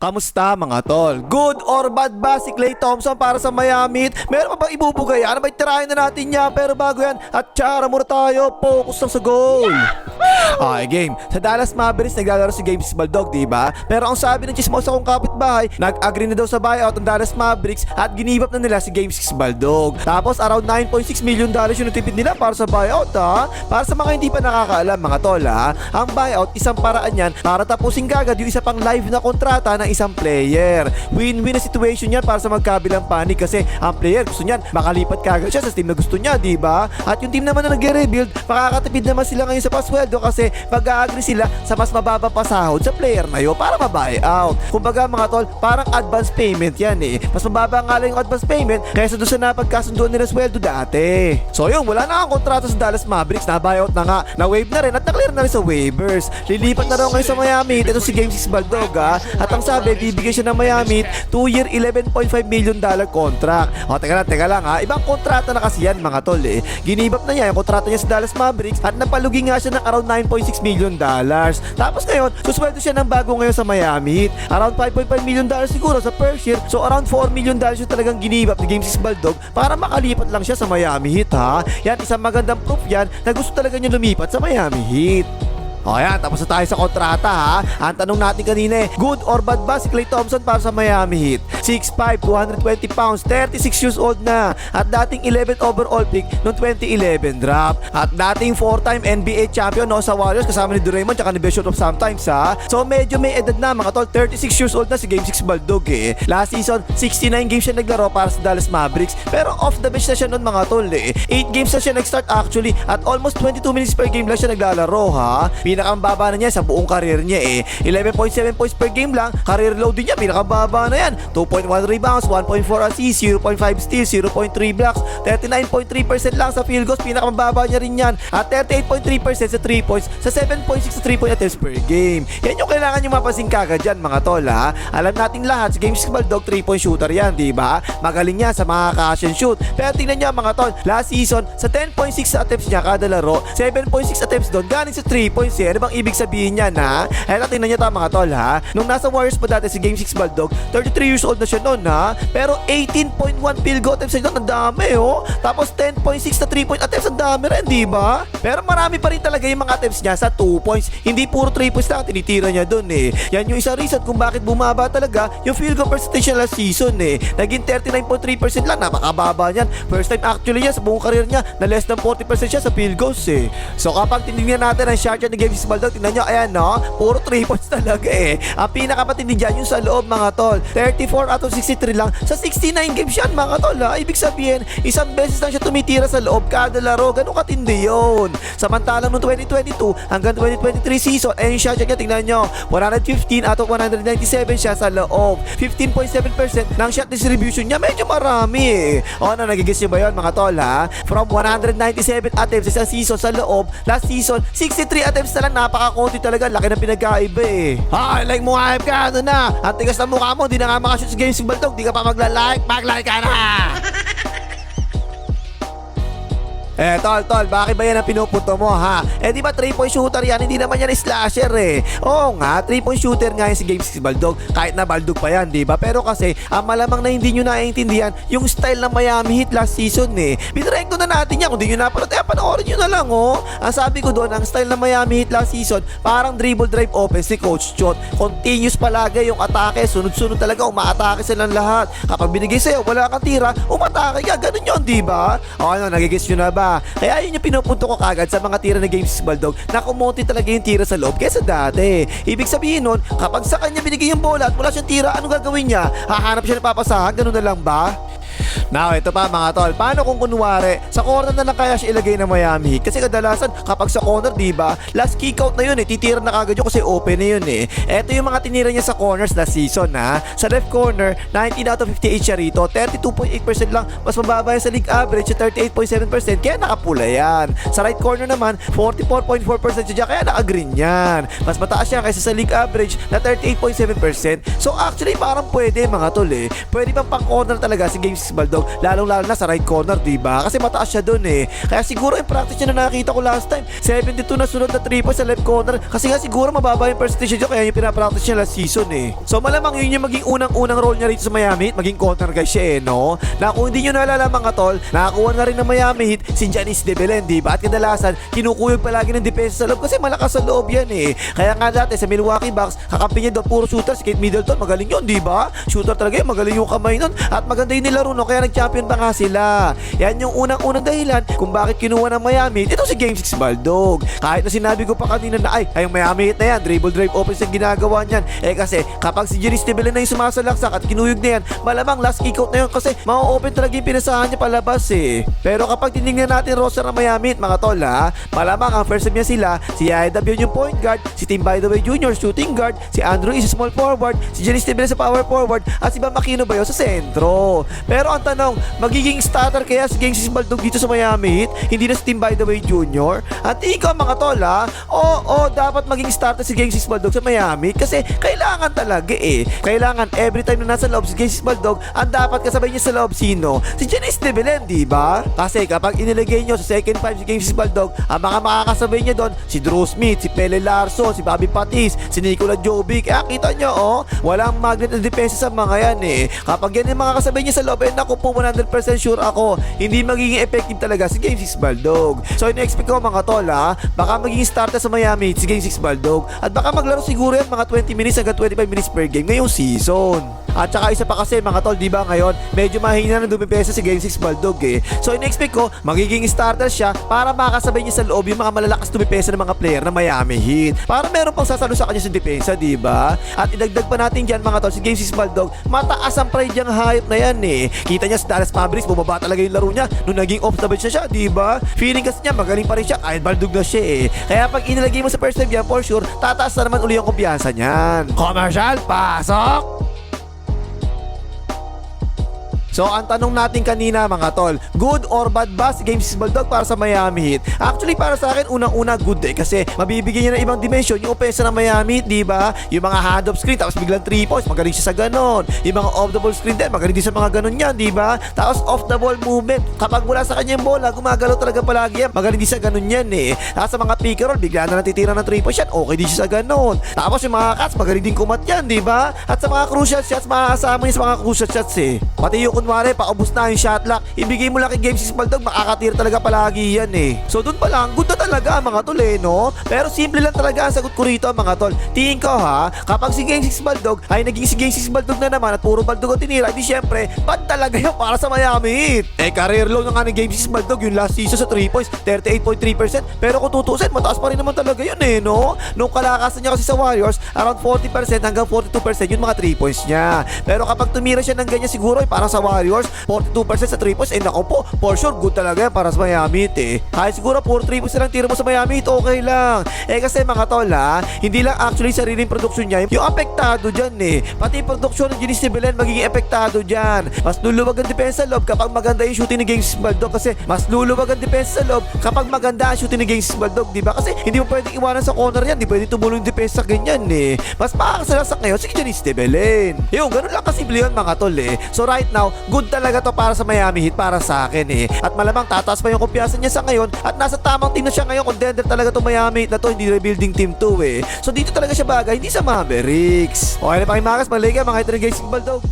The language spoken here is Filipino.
Kamusta mga tol? Good or bad ba si Klay Thompson para sa Miami Heat? Meron pa bang ibubugay? Ano ba itirahin na natin niya? Pero bago yan, at tsara muna tayo, focus lang sa goal. Okay, game. Sa Dallas Mavericks, naglalaro si James Baldog, diba? Pero ang sabi ng chismosa kong kapitbahay, nag-agree na daw sa buyout ng Dallas Mavericks at ginibap na nila si James Baldog. Tapos around $9.6 million yung natipid nila para sa buyout, ha? Para sa mga hindi pa nakakaalam mga tol, ha? Ang buyout, isang paraan yan para tapusin kagad yung isa pang live na kontrata ng isang player. Win-win na situation yan para sa magkabilang panig kasi ang player gusto niyan makalipat kagad siya sa team na gusto niya, diba? At yung team naman na nag-rebuild, makakatipid naman sila ngayon sa pasweldo kasi mag-a-agree sila sa mas mababa pa sahod sa player na yun para ma-buyout. Kumbaga mga tol, parang advance payment yan eh. Mas mababa nga lang yung advance payment kaysa doon sa napagkasunduan nila sweldo dati. So yun, wala na ang kontrata sa Dallas Mavericks, na buyout na nga, na-waive na rin at na-clear na rin sa waivers. Lilipat na raw ngayon sa Miami Heat ito si James Baldog, ha? At ang sabi, bibigyan siya ng Miami Heat 2-year $11.5 million contract. O teka lang ha, ibang kontrata na kasi yan mga tol eh. Ginibap na niya yung kontrata niya sa Dallas Mavericks at napalugi nga siya ng around $9.6 million. Tapos ngayon, susweldo siya ng bago ngayon sa Miami Heat. Around $5.5 million siguro sa first year. So around $4 million yung talagang ginibap ni James Baldog para makalipat lang siya sa Miami Heat, ha. Yan, isang magandang proof yan na gusto talaga niya lumipat sa Miami Heat. O yan, tapos na tayo sa kontrata, ha. Ang tanong natin kanina eh, good or bad ba si Klay Thompson para sa Miami Heat? 6'5", 220 pounds, 36 years old na. At dating 11th overall pick noong 2011 draft. At dating 4-time NBA champion no, sa Warriors kasama ni Draymond tsaka ni Bishop of sometimes, ha. So medyo may edad na mga tol, 36 years old na si Game 6 Baldog eh. Last season, 69 games siya naglaro para sa Dallas Mavericks. Pero off the bench na siya noon mga tol eh. 8 games na siya nag-start actually at almost 22 minutes per game lang siya naglalaro, ha. Pinakambaba na niya sa buong career niya eh. 11.7 points per game lang. Career low din niya, pinakambaba na yan. 2.1 rebounds, 1.4 assists, 0.5 steals, 0.3 blocks, 39.3% lang sa field goals, pinakamababa niya rin yan. At 38.3% sa 3 points, sa 7.6 sa 3-point attempts per game. Yan yung kailangan nyo mapasin kagad dyan mga tol, ha. Alam natin lahat, si James Baldog 3-point shooter yan, diba? Magaling niya sa mga catch and shoot. Pero tingnan niya mga tol, last season, sa 10.6 attempts niya kada laro, 7.6 attempts doon, galing sa 3 points eh. Ano bang ibig sabihin niya na? Eto, tingnan niyo mga tol, ha. Nung nasa Warriors pa dati si Game 6 Baldog, 33 years old na siya noon, ha. Pero 18.1 field goal attempts siya noon, ang dami, oh. Tapos 10.6 na 3-point attempts, ang dami rin, di ba? Pero marami pa rin talaga yung mga attempts niya sa 2 points. Hindi puro 3 points lang tinitira niya doon eh. Yan yung isang reason kung bakit bumaba talaga yung field goal percentage niya last season eh. Naging 39.3% lang, napakababa niyan. First time actually niya sa buong career niya na less than 40% siya sa field goals eh. So kapag tinignan natin ang shot niya ni Game 6 Baldog, tingnan nyo, ayan no, puro 3 points talaga eh. Ang pinakapatindi dyan yung sa loob mga tol, 34 out of 63 lang sa 69 games yan mga tol, ha. Ibig sabihin, isang beses lang siya tumitira sa loob kada laro, ganun katindi yun. Samantalang noong 2022 hanggang 2023 season, ayun yung shot niya, tingnan nyo, 115 out of 197 siya sa loob, 15.7% ng shot distribution niya, medyo marami eh. O ano, nagigis nyo ba yun mga tol, ha? From 197 attempts sa season sa loob, last season 63 attempts na lang, napaka-konti talaga, laki ng pinagkaiba eh. Ha, like mo hype ka, ano na? Ang tigas ng mukha mo, di na nga makashoot sa Game 6 Baldog, di ka pa magla-like, mag-like ka na! Tol, bakit ba yan ang pinupunto mo, ha? Di ba 3-point shooter yan? Hindi naman yan slasher eh. Oo nga, 3-point shooter nga yan si Game 6 Baldog. Kahit na Baldog pa yan, di ba? Pero kasi, malamang na hindi nyo naiintindihan yung style ng Miami Heat last season eh. Binrengko na natin yan. Kung di nyo napanood, panoorin nyo na lang, oh. Ang sabi ko doon, ang style ng Miami Heat last season, parang dribble drive offense ni Coach Chot. Continuous palagi yung atake, sunod-sunod talaga, umaatake silang lahat. Kapag binigay sa'yo, wala kang tira, umatake ka. Ganun yun, di ba? O ano, nagigis nyo na ba? Kaya yun yung pinupunto ko kagad sa mga tira ng Game 6 Baldog na kumonti talaga yung tira sa loob kaysa dati. Ibig sabihin nun, kapag sa kanya binigay yung bola at wala siyang tira, anong gagawin niya? Hahanap siya ng papasahan? Ganun na lang ba? Now, ito pa mga tol, paano kung kunwari sa corner na lang kaya siya ilagay ng Miami Heat? Kasi kadalasan kapag sa corner, diba, last kick out na yun eh, titira na kagad yun kasi open na yun eh. Ito yung mga tinira niya sa corners last season, ha. Sa left corner, 19 out of 58 siya rito, 32.8% lang, mas mababa yan sa league average sa 38.7%, kaya nakapula yan. Sa right corner naman, 44.4% siya dyan, kaya naka-green yan. Mas mataas siya kaysa sa league average na 38.7%. So actually parang pwede mga tol eh, pwede pang corner talaga si Game 6 Baldog Baldog, lalong-lalo na sa right corner, diba? Kasi mataas siya dun eh. Kaya siguro yung practice niya na nakita ko last time, 72 na sunod na 3 points sa left corner. Kasi nga siguro mababa yung percentage niya, kaya yung pinapractice niya last season eh. So malamang yun yung maging unang-unang role niya rito sa Miami Heat, maging corner guy siya eh, no? Na kung hindi nyo naalala mga tol, nakakuha nga rin ng Miami Heat si Giannis De Belen, diba? At kadalasan, kinukuyog palagi ng depensa sa loob kasi malakas sa loob yan eh. Kaya nga dati sa Milwaukee Bucks, kakampi niya doon puro shooter, si Kate Middleton, magaling yun, diba? Shooter talaga yun, magaling yung kamay nun. At maganda yung nilaro, no? Kaya nag-champion pa nga sila. Yan yung unang-unang dahilan kung bakit kinuha ng Miami Heat. Ito si Game 6 Baldog. Kahit na sinabi ko pa kanina na ay yung Miami Heat na yan, dribble drive offense ang ginagawa niyan. Eh kasi kapag si Giannis De Belen na yung sumasalaksak at kinuyog na yan, malamang last kick out na yun kasi ma-open talaga yung pinasahan niya palabas eh. Pero kapag tinignan natin roster ng Miami Heat, mga tol ha, malamang ang first time niya sila, si Yadav yung point guard, si Tim By The Way Jr. shooting guard, si Andrew is small forward, si Giannis De Belen sa power forward, at si Bam Aquino ba yun sa sentro. Pero ang tanong, magiging starter kaya si Game 6 Baldog dito sa Miami Heat? Hindi na si Tim By The Way Jr.? At ikaw mga tol ha, oo, dapat maging starter si Game 6 Baldog sa Miami Heat kasi kailangan talaga eh. Kailangan every time na nasa loob si Game 6 Baldog, ang dapat kasabay niya sa loob sino? Si Giannis De Belen, diba? Kasi kapag inilagay nyo sa second five si Game 6 Baldog, ang mga makakasabay niya doon, si Drew Smith, si Pele Larson, si Bobby Patis, si Nikola Jovic. Kaya kita nyo oh, walang magnet na depensa sa mga yan eh. Kapag yan yung mga kasabay niya sa loob, eh naku po 100% sure ako, hindi magiging effective talaga si Game 6 Baldog. So in-expect ko mga tol ha, baka magiging starter sa Miami si Game 6 Baldog at baka maglaro siguro yan mga 20 minutes hanggang 25 minutes per game ngayong season. At saka isa pa kasi mga tol, diba ngayon, medyo mahina na dumipesa si Game 6 Baldog eh. So in-expect ko, magiging starter siya para makasabay niya sa loob yung mga malalakas dumipesa ng mga player na Miami Heat. Para meron pang sasalo sa kanya sa depensa, diba? At idagdag pa natin dyan mga tol, si Game 6 Baldog, mataas ang pride niyang hype na yan eh. Kita niya sa Dallas Mavericks, bumaba talaga yung laro niya nung naging off the bench siya, diba? Feeling kasi niya, magaling pa rin siya, kahit Baldog na siya eh. Kaya pag inilagay mo sa first time yan, for sure, tataas na naman uli yung kumpiyansa niyan. Commercial, pasok! So, ang tanong natin kanina mga tol, good or bad ba si Game 6 Baldog para sa Miami Heat? Actually, para sa akin, unang-una good eh. Kasi mabibigyan niya ng ibang dimension yung opensa ng Miami Heat, diba? Yung mga hand-off screen, tapos biglang 3 points, magaling siya sa ganon. Yung mga off-the-ball screen din, magaling din sa mga ganon yan, diba? Tapos off-the-ball movement, kapag mula sa kanya yung bola, gumagalaw talaga palagi yan. Magaling din sa ganon yan eh. Tapos sa mga pick and roll, bigla na natitira ng 3 points yan, okay din siya sa ganon. Tapos yung mga cuts, magaling din kumat yan, diba? At sa mga crucial shots, makakasama niya sa mga crucial shots eh. Pati yung kunwari, paubos na yung shot clock, ibigay mo lang kay Game 6 Baldog, makakatira talaga palagi yan eh. So dun pa lang, good na talaga mga tol eh, no? Pero simple lang talaga ang sagot ko rito mga tol. Tingin ko ha, kapag si Game 6 Baldog ay naging si Game 6 Baldog na naman at puro Baldog ang tinira, di syempre, bad talaga yun para sa Miami Heat. Eh, career low na nga ni Game 6 Baldog yung last season sa 3 points, 38.3%. Pero kung tutusin, mataas pa rin naman talaga yun eh, no? Nung kalakasan niya kasi sa Warriors, around 40% hanggang 42% yung mga 3 points niya. Pero kapag tumira siya ng ganyan siguro, eh, parang sa Warriors, 42% sa 3 points, eh nako po, for sure, good talaga yan para sa Miami Heat eh. Kahit siguro, 4 3 points lang tira mo sa Miami Heat, okay lang. Eh kasi mga tol ha, hindi lang actually sariling production niya, yung apektado dyan eh. Pati yung production ng Giannis De Belen magiging apektado dyan. Mas luluwag ang depensa sa loob kapag maganda yung shooting ni Game 6 Baldog kasi mas luluwag ang depensa sa loob kapag maganda ang shooting ni Game 6 Baldog, diba? Kasi hindi mo pwedeng iwanan sa corner yan, di pwedeng tumulong yung depensa ganyan eh. Mas makakasalasak ngayon si Giannis De Belen. Yung ganun lang kasimple yun mga tol eh. So right now, good talaga to para sa Miami Heat para sa akin eh. At malamang tataas pa yung kumpiyansa niya sa ngayon at nasa tamang team na siya ngayon. Contender talaga to Miami Heat na to, hindi rebuilding team to eh. So dito talaga siya bagay, hindi sa Mavericks. Okay na pakimakas, maliga mga ito ng Game 6 Baldog.